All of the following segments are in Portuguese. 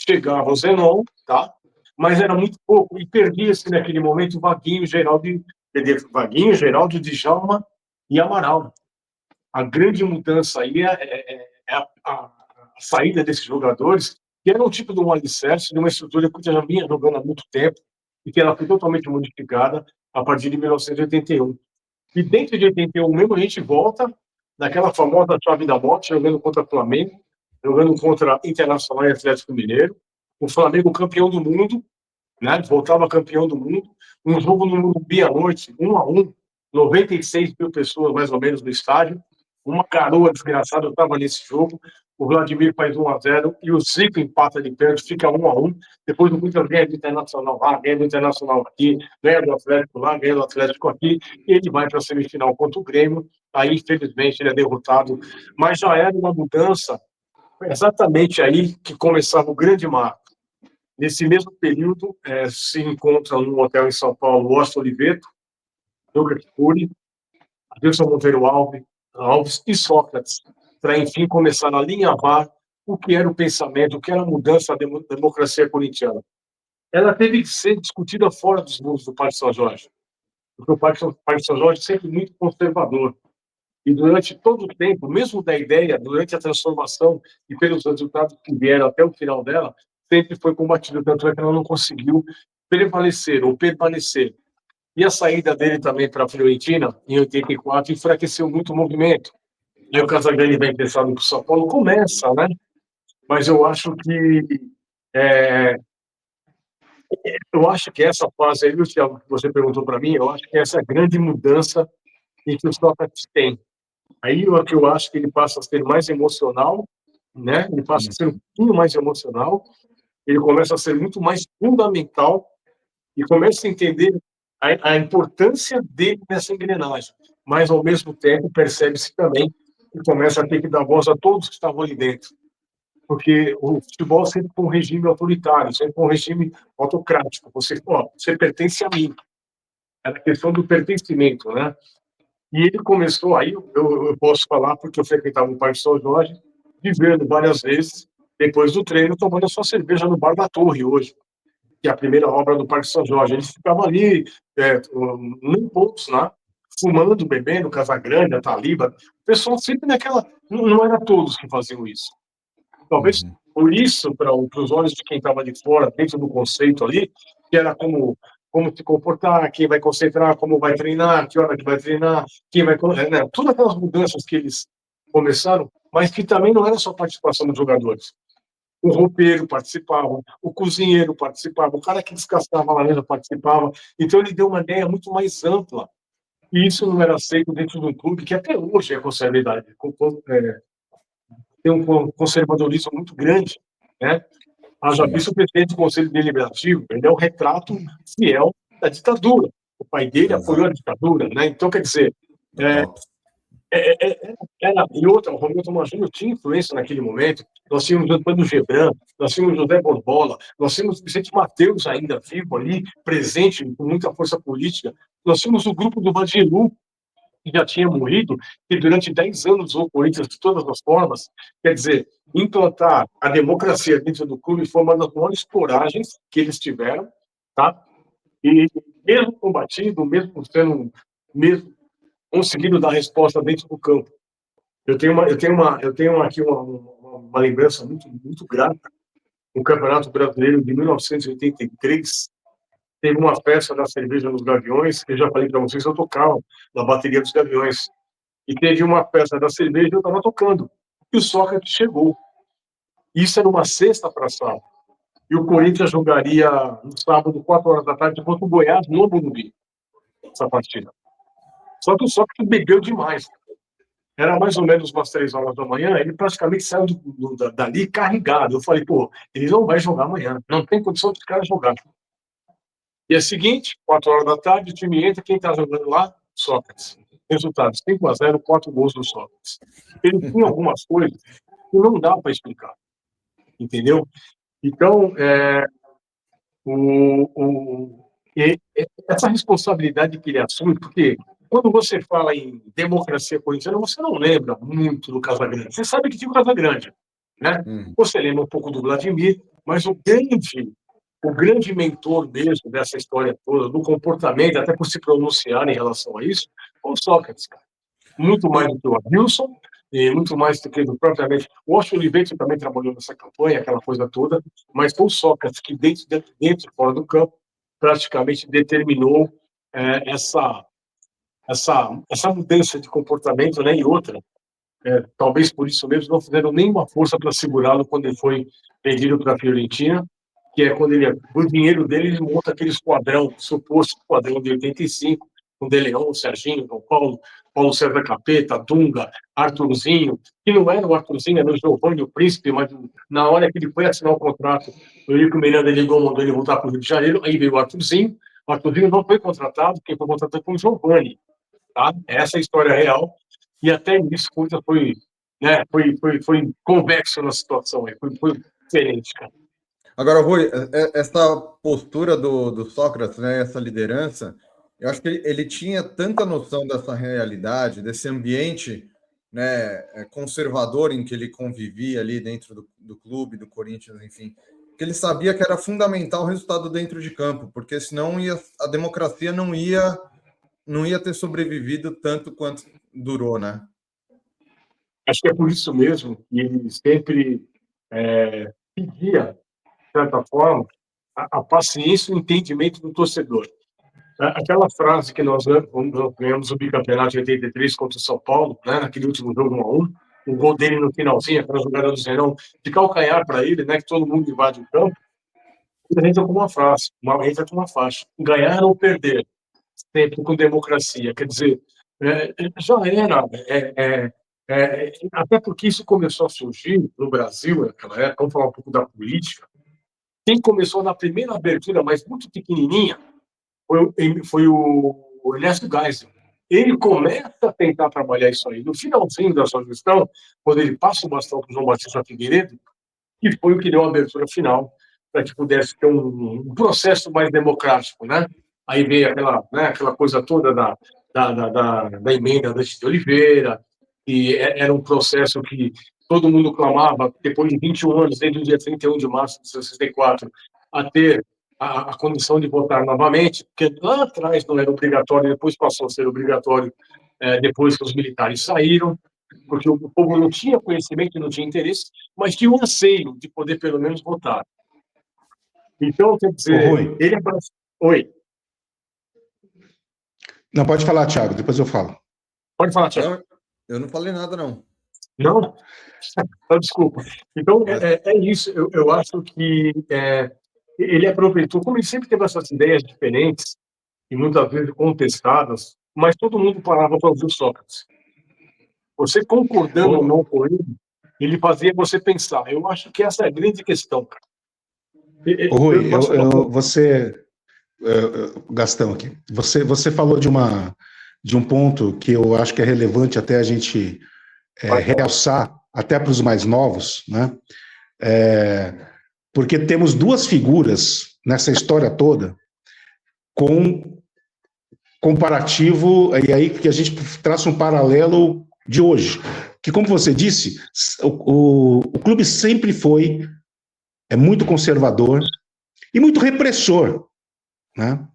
chegava o Zenon, tá? Mas era muito pouco, e perdia-se naquele momento Vaguinho, Geraldo, Djalma e Amaral. A grande mudança aí é a saída desses jogadores, que era um tipo de um alicerce, de uma estrutura que já vinha jogando há muito tempo, e que ela foi totalmente modificada a partir de 1981. E dentro de 81 mesmo, a gente volta naquela famosa chave da morte, jogando contra o Flamengo, jogando contra Internacional e Atlético Mineiro, o Flamengo campeão do mundo, né? Voltava campeão do mundo, um jogo no Morumbi à noite, 1-1, 96 mil pessoas mais ou menos no estádio, uma garoa desgraçada estava nesse jogo, o Vladimir faz 1-0 e o Zico empata de pênalti, fica 1-1, depois do muito ganha do Internacional lá, ganha do Internacional aqui, ganha do Atlético lá, ganha do Atlético aqui, e ele vai para a semifinal contra o Grêmio, aí infelizmente ele é derrotado, mas já era uma mudança, exatamente aí que começava o grande marco. Nesse mesmo período, se encontram num hotel em São Paulo o Osto Oliveto, Douglas Cury, Adilson Monteiro Alves e Sócrates, para, enfim, começar a alinhavar o que era o pensamento, o que era a mudança da democracia corintiana. Ela teve que ser discutida fora dos muros do Parque São Jorge, porque o Parque São Jorge é sempre muito conservador. E durante todo o tempo, mesmo da ideia, durante a transformação e pelos resultados que vieram até o final dela, sempre foi combatido, tanto é que ela não conseguiu prevalecer ou permanecer. E a saída dele também para a Fiorentina, em 84, enfraqueceu muito o movimento. E o Casagrande vem pensando para o São Paulo, começa, né? Mas é, eu acho que essa fase aí, Thiago, que você perguntou para mim, eu acho que essa é a grande mudança em que o Sócrates tem. Aí eu acho que ele passa a ser mais emocional, né? Ele passa a ser um pouquinho mais emocional, ele começa a ser muito mais fundamental e começa a entender a importância dele nessa engrenagem. Mas, ao mesmo tempo, percebe-se também que começa a ter que dar voz a todos que estavam ali dentro. Porque o futebol sempre foi um regime autoritário, sempre foi um regime autocrático. Você pertence a mim. Era a questão do pertencimento, né? E ele começou, aí eu posso falar, porque eu frequentava o Parque São Jorge, de vê-lo várias vezes, depois do treino, tomando a sua cerveja no Bar da Torre, hoje, que é a primeira obra do Parque São Jorge. Eles ficavam ali, nem poucos, né? Fumando, bebendo, Casagrande, a Taliba. O pessoal sempre naquela. Não era todos que faziam isso. Talvez por isso, para os olhos de quem estava de fora, dentro do conceito ali, que era como se comportar, quem vai concentrar, como vai treinar, que hora que vai treinar, quem vai... Né? Todas aquelas mudanças que eles começaram, mas que também não era só participação dos jogadores. O roupeiro participava, o cozinheiro participava, o cara que descascava a laranja participava. Então ele deu uma ideia muito mais ampla. E isso não era aceito dentro de um clube que até hoje é conservador, tem um conservadorismo muito grande, né? Haja visto o presidente do Conselho Deliberativo, ele é o retrato fiel da ditadura. O pai dele apoiou a ditadura, né? Então, quer dizer, e outra, o Romilton Mazzini tinha influência naquele momento. Nós tínhamos o Antônio Gebran, nós tínhamos José Borbola, nós tínhamos o Vicente Mateus ainda vivo ali, presente, com muita força política. Nós tínhamos o grupo do Badilu, que já tinha morrido, que durante 10 anos usou o Corinthians de todas as formas. Quer dizer, implantar a democracia dentro do clube foi uma das maiores coragens que eles tiveram, tá? E mesmo combatido, mesmo conseguindo dar resposta dentro do campo. Eu tenho aqui uma lembrança muito grata. No Campeonato Brasileiro de 1983, teve uma festa da cerveja nos Gaviões, que eu já falei para vocês, eu tocava na bateria dos Gaviões. E teve uma festa da cerveja e eu estava tocando. E o Sócrates chegou. Isso era uma sexta para sábado. E o Corinthians jogaria no sábado, 4 horas da tarde, contra o Goiás, no Morumbi, essa partida. Só que o Sócrates bebeu demais. Era mais ou menos umas 3 horas da manhã, ele praticamente saiu dali carregado. Eu falei, pô, ele não vai jogar amanhã. Não tem condição dos caras jogar. E é o seguinte, 4 horas da tarde, o time entra, quem está jogando lá? Sócrates. Resultado, 5-0, 4 gols do Sócrates. Ele tinha algumas coisas que não dá para explicar, entendeu? Então, essa responsabilidade que ele assume, porque quando você fala em democracia corintiana, você não lembra muito do Casagrande. Você sabe que tinha o Casagrande, né? Você lembra um pouco do Vladimir, Mas o grande mentor mesmo dessa história toda, do comportamento, até por se pronunciar em relação a isso, foi o Sócrates, cara. Muito mais do que o Adilson, e muito mais do que propriamente. O Washington Olivetti também trabalhou nessa campanha, aquela coisa toda, mas foi o Sócrates que, dentro e fora do campo, praticamente determinou essa mudança de comportamento, né? E outra, talvez por isso mesmo, não fizeram nenhuma força para segurá-lo quando ele foi vendido para a Fiorentina, que é quando o dinheiro dele, ele monta aquele esquadrão, suposto esquadrão de 85, com De Leão, Serginho, João Paulo, Paulo César Capeta, Dunga, Arthurzinho, que não era o Arthurzinho, era o Giovanni, o Príncipe, mas na hora que ele foi assinar o contrato, o Eurico Miranda ligou, mandou ele voltar para o Rio de Janeiro, aí veio o Arthurzinho não foi contratado, quem foi contratado foi o Giovanni, tá? Essa é a história real, e até nisso coisa foi, né, foi convexo na situação aí, foi diferente, cara. Agora, Rui, essa postura do Sócrates, né, essa liderança, eu acho que ele tinha tanta noção dessa realidade, desse ambiente, né, conservador em que ele convivia ali dentro do clube, do Corinthians, enfim, que ele sabia que era fundamental o resultado dentro de campo, porque senão a democracia não ia ter sobrevivido tanto quanto durou, né? Acho que é por isso mesmo que ele sempre pedia, de certa forma, a paciência e o entendimento do torcedor. Aquela frase que nós ganhamos o bicampeonato de 83 contra o São Paulo, né, naquele último jogo 1-1, o gol dele no finalzinho, aquela jogada do Zerão, de calcanhar para ele, né, que todo mundo invade o campo, ele entra com uma frase, entra com uma faixa: ganhar ou perder, sempre com democracia. Quer dizer, já era. Até porque isso começou a surgir no Brasil naquela época, vamos falar um pouco da política. Quem começou na primeira abertura, mas muito pequenininha, foi o Ernesto Geisel. Ele começa a tentar trabalhar isso aí. No finalzinho da sua gestão, quando ele passa o bastão para o João Batista Figueiredo, que foi o que deu a abertura final para que pudesse ter um processo mais democrático, né? Aí veio aquela coisa toda da emenda da de Oliveira, e era um processo que todo mundo clamava, depois de 21 anos, desde o dia 31 de março de 64, a ter a condição de votar novamente, porque lá atrás não era obrigatório, depois passou a ser obrigatório, depois que os militares saíram, porque o povo não tinha conhecimento e não tinha interesse, mas tinha um anseio de poder, pelo menos, votar. Então, quer dizer, ele é... Oi. Não, pode falar, Thiago, depois eu falo. Pode falar, Thiago. Eu não falei nada, não. Não? Desculpa. Então, é isso. Eu acho que ele aproveitou, como ele sempre teve essas ideias diferentes, e muitas vezes contestadas, mas todo mundo parava para ouvir o Sócrates. Você concordando ou não com ele, ele fazia você pensar. Eu acho que essa é a grande questão. Rui, Gastão aqui, você falou de um ponto que eu acho que é relevante até a gente realçar, até para os mais novos, né? Porque temos duas figuras nessa história toda com comparativo, e aí que a gente traça um paralelo de hoje, que, como você disse, o clube sempre foi muito conservador e muito repressor, né?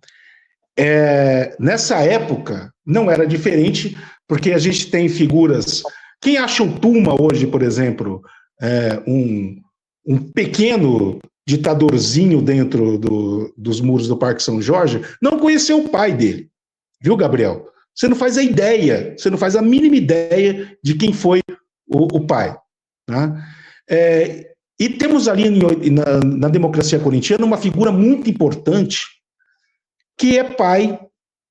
Nessa época não era diferente, porque a gente tem figuras. Quem acha o Tuma hoje, por exemplo, um pequeno ditadorzinho dentro dos muros do Parque São Jorge, não conheceu o pai dele, viu, Gabriel? Você não faz a ideia, você não faz a mínima ideia de quem foi o pai, né? E temos ali na democracia corintiana uma figura muito importante, que é pai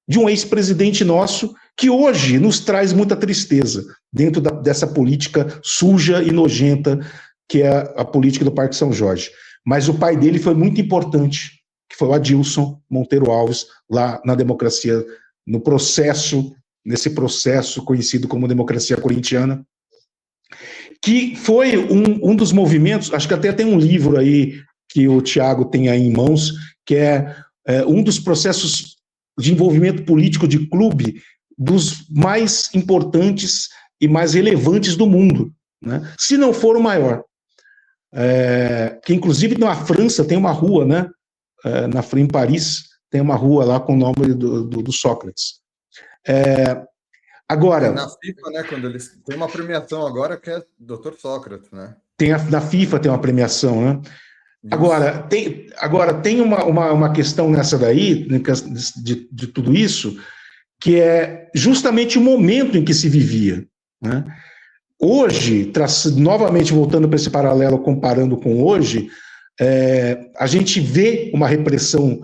de um ex-presidente nosso, que hoje nos traz muita tristeza dentro dessa política suja e nojenta que é a política do Parque São Jorge. Mas o pai dele foi muito importante, que foi o Adilson Monteiro Alves, lá na democracia, nesse processo conhecido como democracia corintiana, que foi um dos movimentos, acho que até tem um livro aí que o Thiago tem aí em mãos, que é um dos processos de envolvimento político de clube dos mais importantes e mais relevantes do mundo, né? Se não for o maior. que inclusive na França tem uma rua, né? Em Paris tem uma rua lá com o nome do Sócrates. Agora... Na FIFA, né, quando eles tem uma premiação agora que é Dr. Sócrates, né? Na FIFA tem uma premiação, né? Agora, tem uma questão nessa daí, de tudo isso, que é justamente o momento em que se vivia, né? Hoje, novamente voltando para esse paralelo, comparando com hoje, a gente vê uma repressão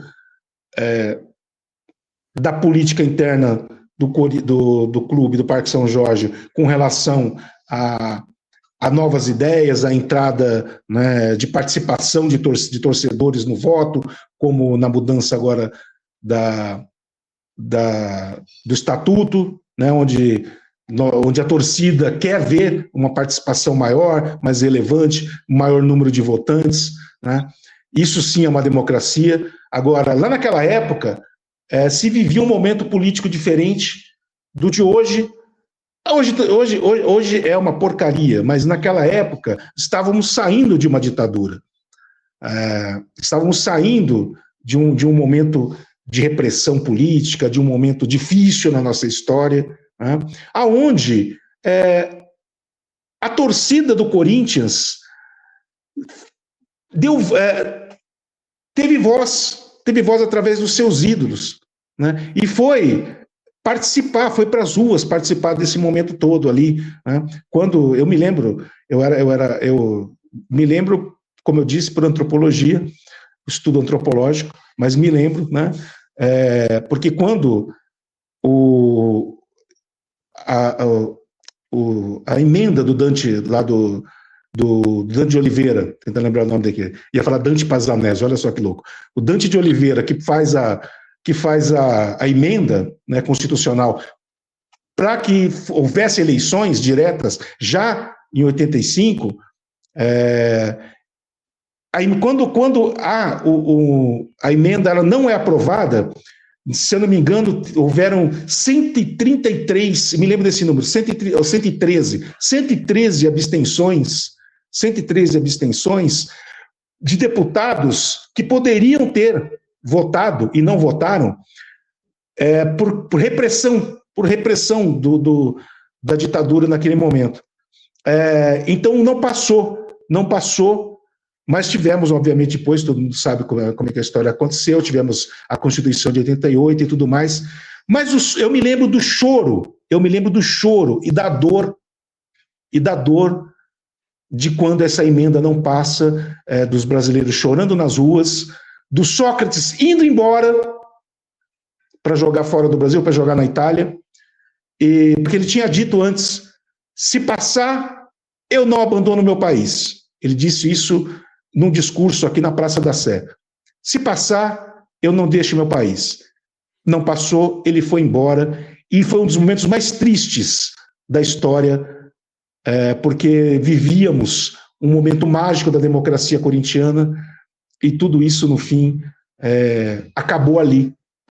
da política interna do clube, do Parque São Jorge, com relação a novas ideias, a entrada, né, de participação de torcedores no voto, como na mudança agora do estatuto, né, onde a torcida quer ver uma participação maior, mais relevante, maior número de votantes, né? Isso sim é uma democracia. Agora, lá naquela época, se vivia um momento político diferente do de hoje. Hoje é uma porcaria, mas naquela época estávamos saindo de uma ditadura. Estávamos saindo de um momento de repressão política, de um momento difícil na nossa história, né, aonde a torcida do Corinthians teve voz através dos seus ídolos, né, e foi para as ruas, participar desse momento todo ali, né? Quando eu me lembro, eu me lembro, como eu disse, por antropologia, estudo antropológico, mas me lembro, né? Porque quando a emenda do Dante, lá do Dante de Oliveira, tentando lembrar o nome daqui, ia falar Dante Pazzanese, olha só que louco. O Dante de Oliveira, que faz a emenda, né, constitucional para que houvesse eleições diretas já em 85, quando a emenda ela não é aprovada, se eu não me engano, houveram 133, me lembro desse número, 113 abstenções de deputados que poderiam ter votado e não votaram por repressão da ditadura naquele momento. Então não passou, mas tivemos, obviamente, depois, todo mundo sabe como é que a história aconteceu, tivemos a Constituição de 88 e tudo mais, mas eu me lembro do choro e da dor de quando essa emenda não passa, dos brasileiros chorando nas ruas, do Sócrates indo embora para jogar fora do Brasil, para jogar na Itália, porque ele tinha dito antes, se passar, eu não abandono meu país. Ele disse isso num discurso aqui na Praça da Sé. Se passar, eu não deixo meu país. Não passou, ele foi embora, e foi um dos momentos mais tristes da história, porque vivíamos um momento mágico da democracia corintiana, e tudo isso, no fim, acabou ali,